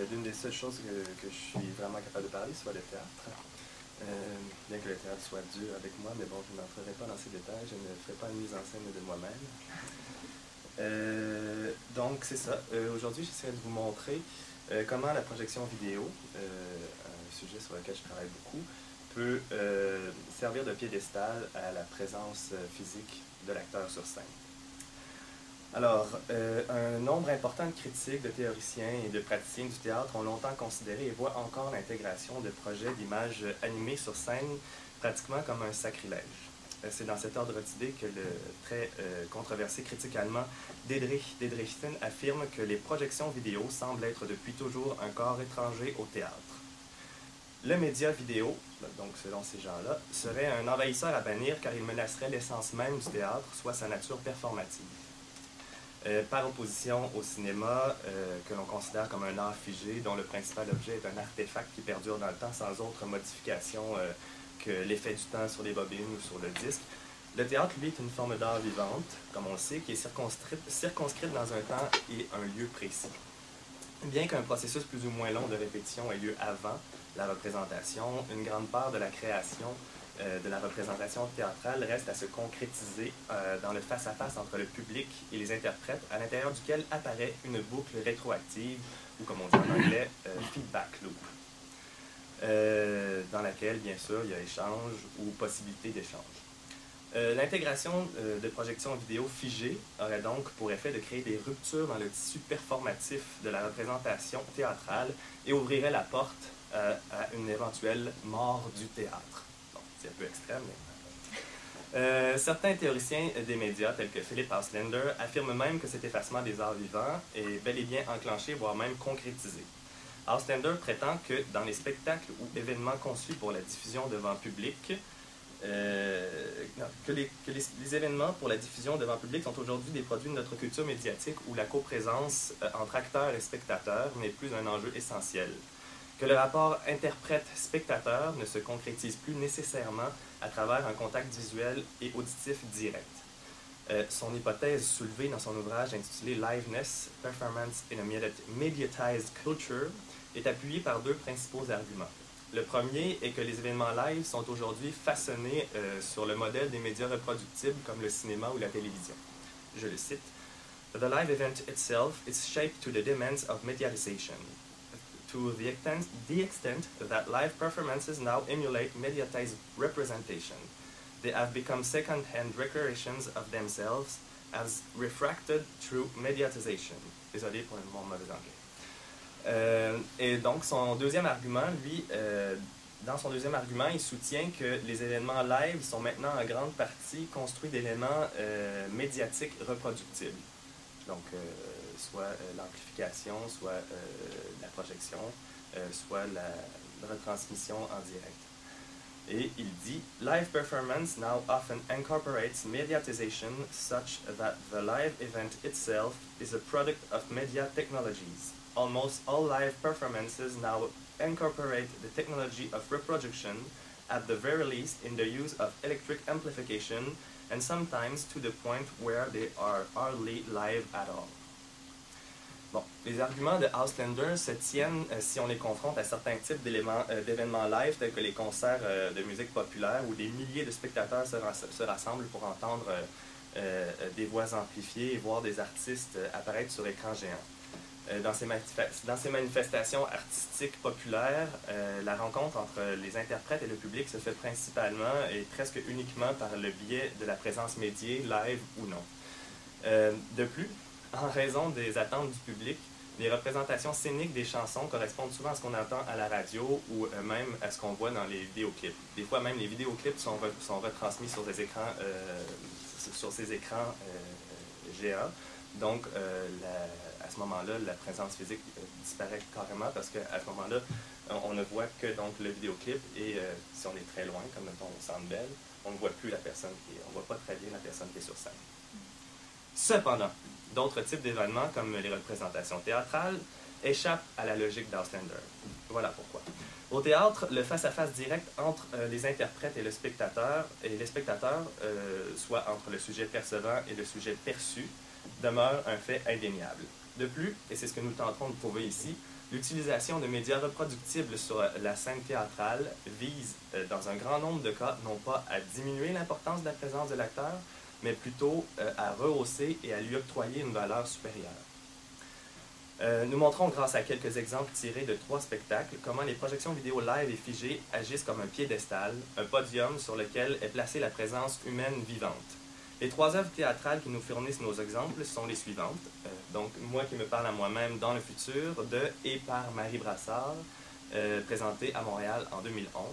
d'une des seules choses que je suis vraiment capable de parler, soit le théâtre. Bien que le théâtre soit dur avec moi, mais bon, je n'entrerai pas dans ces détails, je ne ferai pas une mise en scène de moi-même. Donc, c'est ça. Aujourd'hui, j'essaierai de vous montrer comment la projection vidéo, un sujet sur lequel je travaille beaucoup, peut servir de piédestal à la présence physique de l'acteur sur scène. Alors, un nombre important de critiques, de théoriciens et de praticiens du théâtre ont longtemps considéré et voient encore l'intégration de projets d'images animées sur scène pratiquement comme un sacrilège. C'est dans cet ordre d'idée que le très controversé critique allemand Dietrichson affirme que les projections vidéo semblent être depuis toujours un corps étranger au théâtre. Le média vidéo, donc selon ces gens-là, serait un envahisseur à bannir car il menacerait l'essence même du théâtre, soit sa nature performative. Par opposition au cinéma, que l'on considère comme un art figé, dont le principal objet est un artefact qui perdure dans le temps sans autre modification que l'effet du temps sur les bobines ou sur le disque, le théâtre, lui, est une forme d'art vivante, comme on le sait, qui est circonscrite dans un temps et un lieu précis. Bien qu'un processus plus ou moins long de répétition ait lieu avant la représentation, une grande part de la création de la représentation théâtrale reste à se concrétiser dans le face-à-face entre le public et les interprètes, à l'intérieur duquel apparaît une boucle rétroactive, ou comme on dit en anglais, feedback loop, dans laquelle, bien sûr, il y a échange ou possibilité d'échange. L'intégration de projections vidéo figées aurait donc pour effet de créer des ruptures dans le tissu performatif de la représentation théâtrale et ouvrirait la porte à une éventuelle mort du théâtre. Bon, c'est un peu extrême, mais... certains théoriciens des médias, tels que Philippe Auslander, affirment même que cet effacement des arts vivants est bel et bien enclenché, voire même concrétisé. Auslander prétend que dans les spectacles ou événements conçus pour la diffusion devant public, les événements pour la diffusion devant public sont aujourd'hui des produits de notre culture médiatique où la coprésence entre acteurs et spectateurs n'est plus un enjeu essentiel. Que le rapport interprète-spectateur ne se concrétise plus nécessairement à travers un contact visuel et auditif direct. Son hypothèse soulevée dans son ouvrage intitulé Liveness, Performance in a Mediatized Culture est appuyée par deux principaux arguments. Le premier est que les événements live sont aujourd'hui façonnés sur le modèle des médias reproductibles comme le cinéma ou la télévision. Je le cite. The live event itself is shaped to the demands of mediatization, to the extent that live performances now emulate mediatized representation. They have become second-hand recreations of themselves as refracted through mediatization. Désolé pour mon mauvais anglais. Et donc, son deuxième argument, lui, dans son deuxième argument, il soutient que les événements live sont maintenant en grande partie construits d'éléments médiatiques reproductibles. Donc, soit l'amplification, soit la projection, soit la retransmission en direct. Et il dit, live performance now often incorporates mediatization such that the live event itself is a product of media technologies. Almost all live performances now incorporate the technology of reproduction, at the very least in the use of electric amplification, and sometimes to the point where they are hardly live at all. Bon, les arguments de Auslander se tiennent si on les confronte à certains types d'événements live, tels que les concerts de musique populaire, où des milliers de spectateurs se rassemblent pour entendre des voix amplifiées et voir des artistes apparaître sur écran géant. Dans ces manifestations artistiques populaires, la rencontre entre les interprètes et le public se fait principalement et presque uniquement par le biais de la présence médiée, live ou non. De plus, en raison des attentes du public, les représentations scéniques des chansons correspondent souvent à ce qu'on entend à la radio ou même à ce qu'on voit dans les vidéoclips. Des fois même, les vidéoclips sont retransmis sur ces écrans géants. Donc, à ce moment-là, la présence physique disparaît carrément parce qu'à ce moment-là, on ne voit que donc, le vidéoclip et si on est très loin, comme mettons au Centre Bell, on ne voit plus la personne on ne voit pas très bien la personne qui est sur scène. Cependant, d'autres types d'événements, comme les représentations théâtrales, échappent à la logique d'Auslander. Voilà pourquoi. Au théâtre, le face-à-face direct entre les interprètes et les spectateurs, soit entre le sujet percevant et le sujet perçu, demeure un fait indéniable. De plus, et c'est ce que nous tenterons de prouver ici, l'utilisation de médias reproductibles sur la scène théâtrale vise, dans un grand nombre de cas, non pas à diminuer l'importance de la présence de l'acteur, mais plutôt à rehausser et à lui octroyer une valeur supérieure. Nous montrons, grâce à quelques exemples tirés de 3 spectacles, comment les projections vidéo live et figées agissent comme un piédestal, un podium sur lequel est placée la présence humaine vivante. Les 3 œuvres théâtrales qui nous fournissent nos exemples sont les suivantes. Donc, Moi qui me parle à moi-même dans le futur, de et par Marie Brassard, présenté à Montréal en 2011.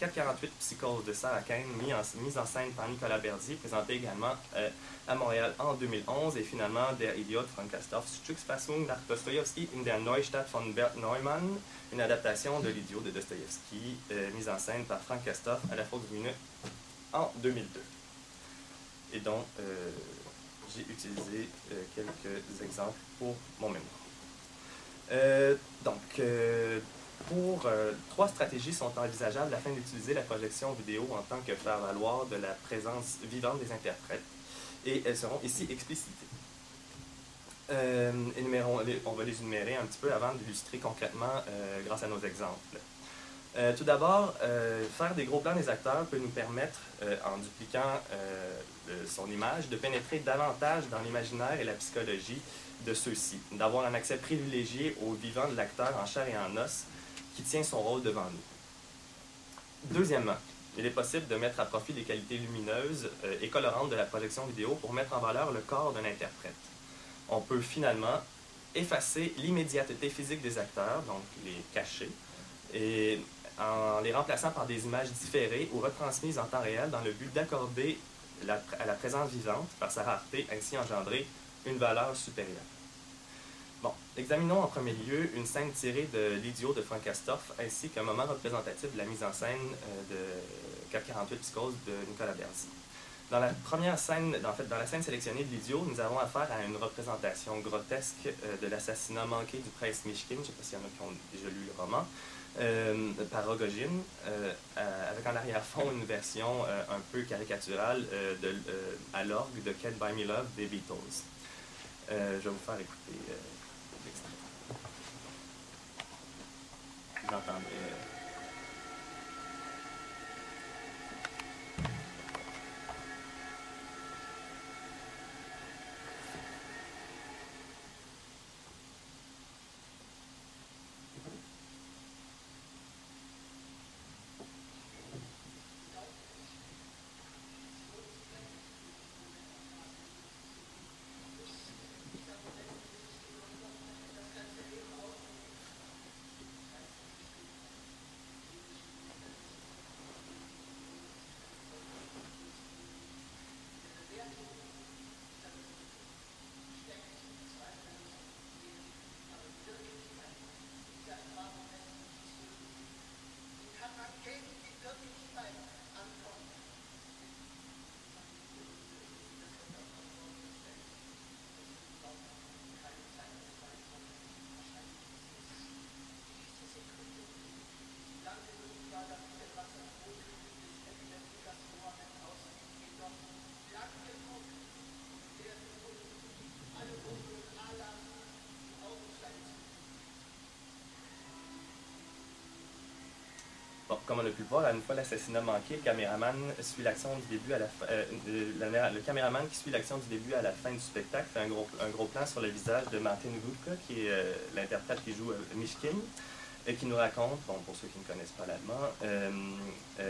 448 Psychose de Sarah Kane, mise en scène par Nicolas Berdier, présenté également à Montréal en 2011. Et finalement, Der Idiot von Castorf, Stücksfassung nach Dostoïevski in der Neustadt von Bert Neumann, une adaptation de L'Idiot de Dostoïevski, mise en scène par Frank Castorf à la Volksbühne en 2002. Et donc, j'ai utilisé quelques exemples pour mon mémoire. Pour 3 stratégies sont envisageables afin d'utiliser la projection vidéo en tant que faire-valoir de la présence vivante des interprètes. Et elles seront ici explicitées. On va les énumérer un petit peu avant d'illustrer concrètement grâce à nos exemples. Tout d'abord, faire des gros plans des acteurs peut nous permettre, en dupliquant son image, de pénétrer davantage dans l'imaginaire et la psychologie de ceux-ci, d'avoir un accès privilégié au vivant de l'acteur en chair et en os qui tient son rôle devant nous. Deuxièmement, il est possible de mettre à profit les qualités lumineuses et colorantes de la projection vidéo pour mettre en valeur le corps d'un interprète. On peut finalement effacer l'immédiateté physique des acteurs, donc les cacher, et en les remplaçant par des images différées ou retransmises en temps réel dans le but d'accorder à la présence vivante, par sa rareté, ainsi engendrer une valeur supérieure. Bon, examinons en premier lieu une scène tirée de L'Idiot de Frank Castorf, ainsi qu'un moment représentatif de la mise en scène de 448 Psychose de Nicolas Berdier. Dans la première scène, dans la scène sélectionnée de L'Idiot, nous avons affaire à une représentation grotesque de l'assassinat manqué du prince Mishkin, je ne sais pas s'il y en a qui ont déjà lu le roman, par Rogojin, avec en arrière-fond une version un peu caricaturale à l'orgue de Can't Buy Me Love des Beatles. Je vais vous faire écouter l'extrait. Vous entendrez. Bon, comme on a pu le voir, à une fois l'assassinat manqué, le caméraman suit l'action du début à la fin. Le caméraman qui suit l'action du début à la fin du spectacle fait un gros plan sur le visage de Martin Gutke, qui est l'interprète qui joue Mishkin, et qui nous raconte, bon, pour ceux qui ne connaissent pas l'allemand,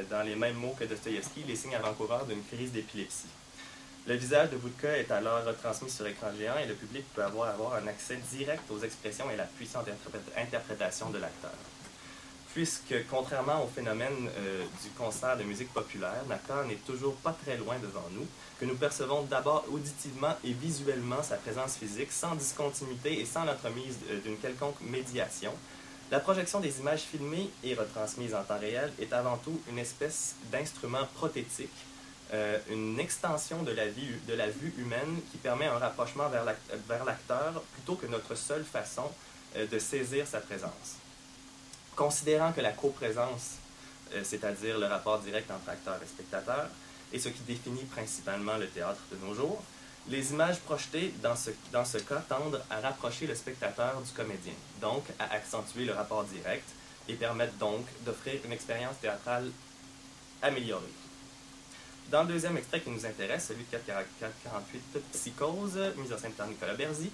dans les mêmes mots que Dostoïevski, les signes avant-coureurs d'une crise d'épilepsie. Le visage de Gutke est alors retransmis sur écran géant et le public peut avoir un accès direct aux expressions et la puissante interprétation de l'acteur. Puisque, contrairement au phénomène du concert de musique populaire, l'acteur n'est toujours pas très loin devant nous, que nous percevons d'abord auditivement et visuellement sa présence physique, sans discontinuité et sans l'entremise d'une quelconque médiation, la projection des images filmées et retransmises en temps réel est avant tout une espèce d'instrument prothétique, une extension de la vue humaine qui permet un rapprochement vers l'acteur plutôt que notre seule façon de saisir sa présence. Considérant que la coprésence, c'est-à-dire le rapport direct entre acteur et spectateur, est ce qui définit principalement le théâtre de nos jours, Les images projetées dans ce cas tendent à rapprocher le spectateur du comédien, donc à accentuer le rapport direct et permettent donc d'offrir une expérience théâtrale améliorée. Dans le deuxième extrait qui nous intéresse, celui de 448 Psychose, mise en scène par Nicolas Berzy,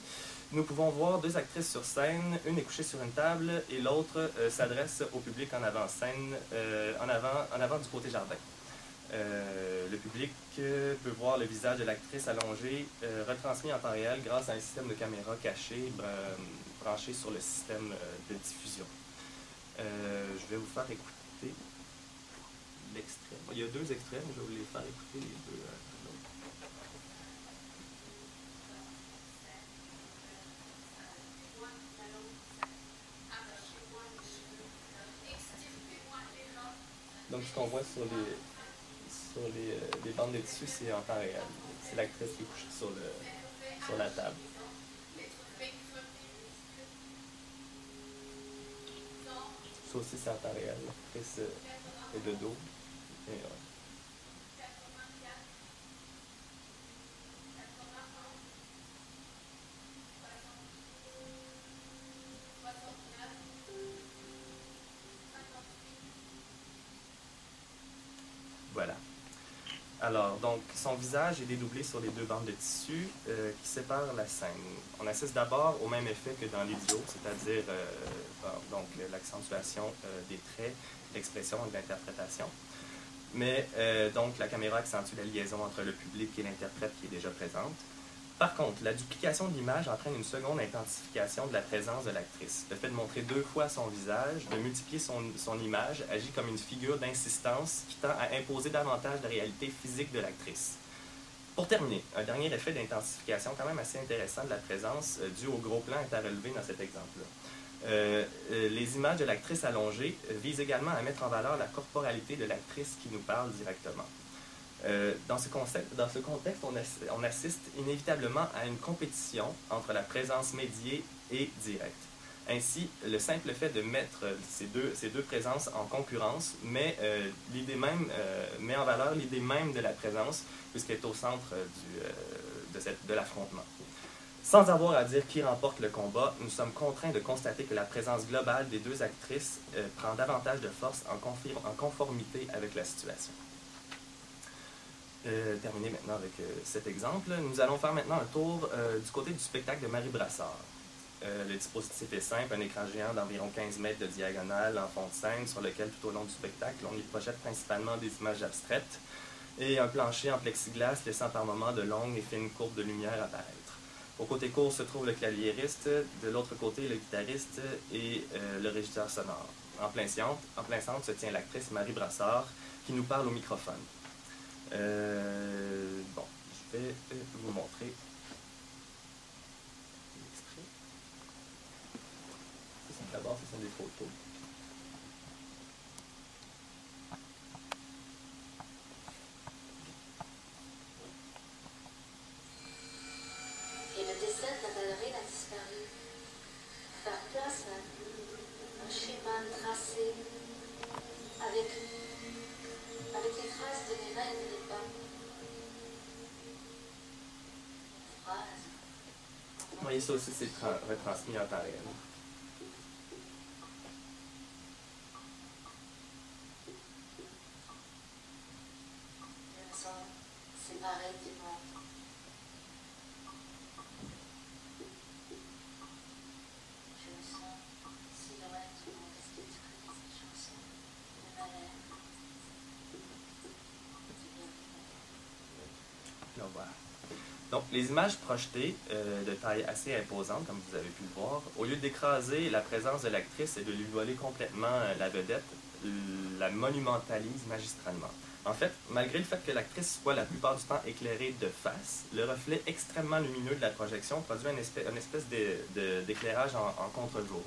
nous pouvons voir deux actrices sur scène, une est couchée sur une table et l'autre s'adresse au public en avant-scène, en avant du côté jardin. Le public peut voir le visage de l'actrice allongé, retransmis en temps réel grâce à un système de caméra caché branché sur le système de diffusion. Je vais vous faire écouter l'extrait. Il y a deux extraits, mais je vais vous les faire écouter les deux. Donc, ce qu'on voit sur les bandes de tissu, c'est en temps réel. C'est l'actrice qui est couchée sur la table. Ça aussi, c'est en temps réel. L'actrice est de dos. Et, voilà. Alors, donc, son visage est dédoublé sur les deux bandes de tissu qui séparent la scène. On assiste d'abord au même effet que dans l'idiot, c'est-à-dire donc l'accentuation des traits, l'expression et de l'interprétation. Mais donc, la caméra accentue la liaison entre le public et l'interprète qui est déjà présente. Par contre, la duplication de l'image entraîne une seconde intensification de la présence de l'actrice. Le fait de montrer deux fois son visage, de multiplier son image, agit comme une figure d'insistance qui tend à imposer davantage de réalité physique de l'actrice. Pour terminer, un dernier effet d'intensification quand même assez intéressant de la présence dû au gros plan est à relever dans cet exemple-là. Les images de l'actrice allongée visent également à mettre en valeur la corporalité de l'actrice qui nous parle directement. Dans ce contexte, on assiste inévitablement à une compétition entre la présence médiée et directe. Ainsi, le simple fait de mettre ces deux présences en concurrence met en valeur l'idée même de la présence, puisqu'elle est au centre de l'affrontement. Sans avoir à dire qui remporte le combat, nous sommes contraints de constater que la présence globale des deux actrices prend davantage de force en conformité avec la situation. Terminer maintenant avec cet exemple. Nous allons faire maintenant un tour du côté du spectacle de Marie Brassard. Le dispositif est simple, un écran géant d'environ 15 mètres de diagonale en fond de scène sur lequel tout au long du spectacle on y projette principalement des images abstraites et un plancher en plexiglas laissant par moments de longues et fines courbes de lumière apparaître. Au côté court se trouve le claviériste, de l'autre côté le guitariste et le régisseur sonore. En plein centre se tient l'actrice Marie Brassard qui nous parle au microphone. Bon, je vais vous montrer l'extrait. D'abord, ce sont des photos. Et le dessin de la ballerine a disparu. Faire place à un schéma tracé avec les traces de mes mains et de mes pas. Une phrase. Vous voyez, ça aussi, c'est retransmis en temps réel. Je me sens séparée du monde. Je me sens silhouette du monde. Est-ce que tu connais cette chanson? Le malheur. Donc, les images projetées de taille assez imposante, comme vous avez pu le voir, au lieu d'écraser la présence de l'actrice et de lui voler complètement la vedette, la monumentalise magistralement. En fait, malgré le fait que l'actrice soit la plupart du temps éclairée de face, le reflet extrêmement lumineux de la projection produit une espèce d'éclairage en contre-jour.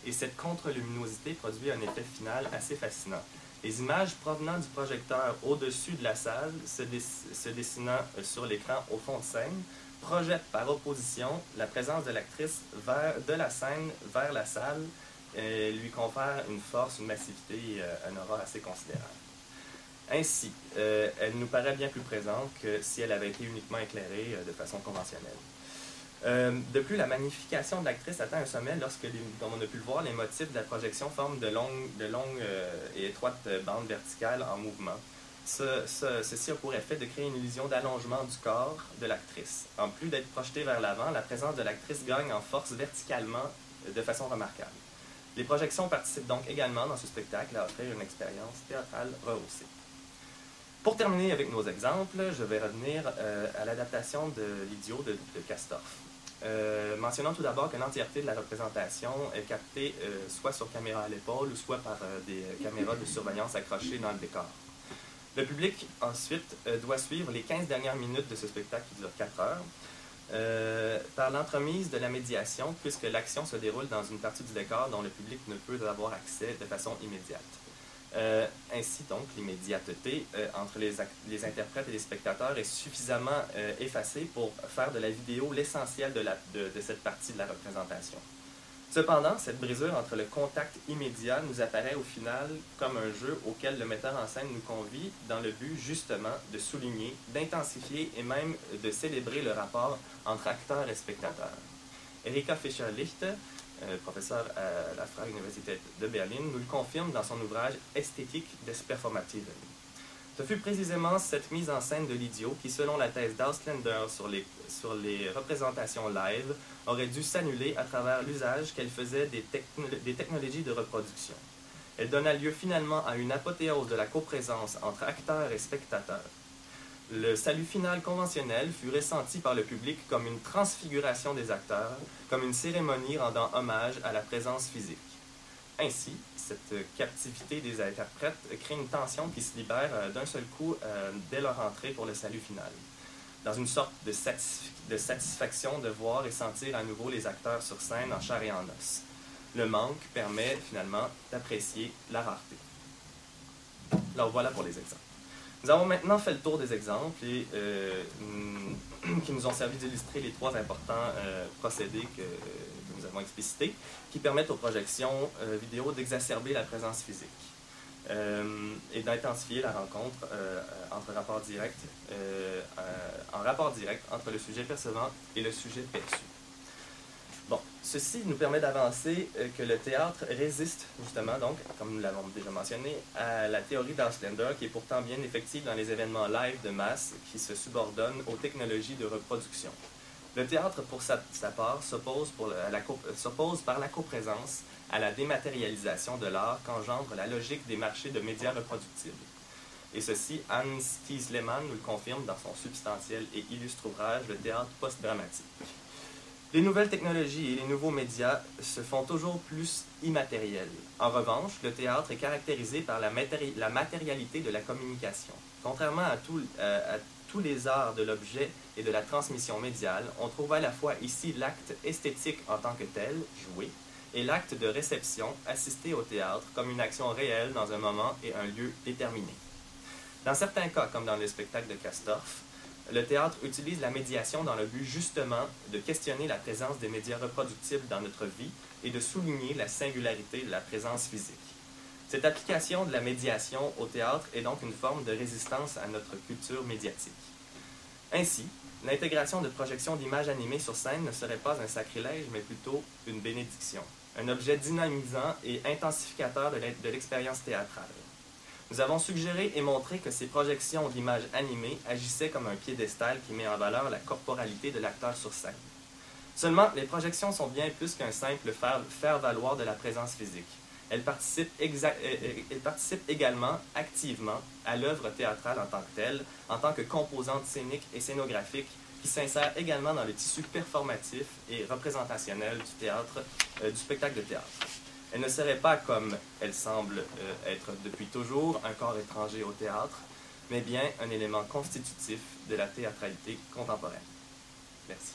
Et cette contre-luminosité produit un effet final assez fascinant. Les images provenant du projecteur au-dessus de la salle, se dessinant sur l'écran au fond de scène, projettent par opposition la présence de l'actrice de la scène vers la salle, lui confère une force, une massivité, un aura assez considérable. Ainsi, elle nous paraît bien plus présente que si elle avait été uniquement éclairée de façon conventionnelle. De plus, la magnification de l'actrice atteint un sommet lorsque, comme on a pu le voir, les motifs de la projection forment de longues et étroites bandes verticales en mouvement. Ceci a pour effet de créer une illusion d'allongement du corps de l'actrice. En plus d'être projetée vers l'avant, la présence de l'actrice gagne en force verticalement de façon remarquable. Les projections participent donc également dans ce spectacle à offrir une expérience théâtrale rehaussée. Pour terminer avec nos exemples, je vais revenir à l'adaptation de l'Idiot de Castorf. Mentionnons tout d'abord que l'entièreté de la représentation est captée soit sur caméra à l'épaule ou soit par des caméras de surveillance accrochées dans le décor. Le public, ensuite, doit suivre les 15 dernières minutes de ce spectacle qui dure 4 heures par l'entremise de la médiation, puisque l'action se déroule dans une partie du décor dont le public ne peut avoir accès de façon immédiate. Ainsi donc, l'immédiateté entre les interprètes et les spectateurs est suffisamment effacée pour faire de la vidéo l'essentiel de cette partie de la représentation. Cependant, cette brisure entre le contact immédiat nous apparaît au final comme un jeu auquel le metteur en scène nous convie dans le but justement de souligner, d'intensifier et même de célébrer le rapport entre acteur et spectateur. Erika Fischer-Licht, professeur à la Freie Universität de Berlin, nous le confirme dans son ouvrage « Ästhetik des Performativen ». Ce fut précisément cette mise en scène de l'idiot qui, selon la thèse d'Auslander sur les représentations live, aurait dû s'annuler à travers l'usage qu'elle faisait des technologies de reproduction. Elle donna lieu finalement à une apothéose de la coprésence entre acteurs et spectateurs. Le salut final conventionnel fut ressenti par le public comme une transfiguration des acteurs, comme une cérémonie rendant hommage à la présence physique. Ainsi, cette captivité des interprètes crée une tension qui se libère d'un seul coup dès leur entrée pour le salut final, dans une sorte de satisfaction de voir et sentir à nouveau les acteurs sur scène en chair et en os. Le manque permet finalement d'apprécier la rareté. Alors voilà pour les exemples. Nous avons maintenant fait le tour des exemples et, qui nous ont servi d'illustrer les 3 importants procédés que nous avons explicités, qui permettent aux projections vidéo d'exacerber la présence physique et d'intensifier la rencontre en rapport direct entre le sujet percevant et le sujet perçu. Bon, ceci nous permet d'avancer que le théâtre résiste justement, donc, comme nous l'avons déjà mentionné, à la théorie d'Auslander qui est pourtant bien effective dans les événements live de masse qui se subordonnent aux technologies de reproduction. Le théâtre, pour sa part, s'oppose par la coprésence à la dématérialisation de l'art qu'engendre la logique des marchés de médias reproductibles. Et ceci, Hans Thies Lehmann nous le confirme dans son substantiel et illustre ouvrage « Le théâtre post-dramatique ». Les nouvelles technologies et les nouveaux médias se font toujours plus immatériels. En revanche, le théâtre est caractérisé par la matérialité de la communication. Contrairement à tous les arts de l'objet et de la transmission médiale, on trouve à la fois ici l'acte esthétique en tant que tel, joué, et l'acte de réception, assisté au théâtre, comme une action réelle dans un moment et un lieu déterminé. Dans certains cas, comme dans le spectacle de Castorf, le théâtre utilise la médiation dans le but justement de questionner la présence des médias reproductibles dans notre vie et de souligner la singularité de la présence physique. Cette application de la médiation au théâtre est donc une forme de résistance à notre culture médiatique. Ainsi, l'intégration de projections d'images animées sur scène ne serait pas un sacrilège, mais plutôt une bénédiction, un objet dynamisant et intensificateur de l'expérience théâtrale. Nous avons suggéré et montré que ces projections d'images animées agissaient comme un piédestal qui met en valeur la corporalité de l'acteur sur scène. Seulement, les projections sont bien plus qu'un simple faire-valoir de la présence physique. Elles participent également activement à l'œuvre théâtrale en tant que telle, en tant que composante scénique et scénographique, qui s'insère également dans le tissu performatif et représentationnel du spectacle de théâtre. Elle ne serait pas, comme elle semble être depuis toujours, un corps étranger au théâtre, mais bien un élément constitutif de la théâtralité contemporaine. Merci.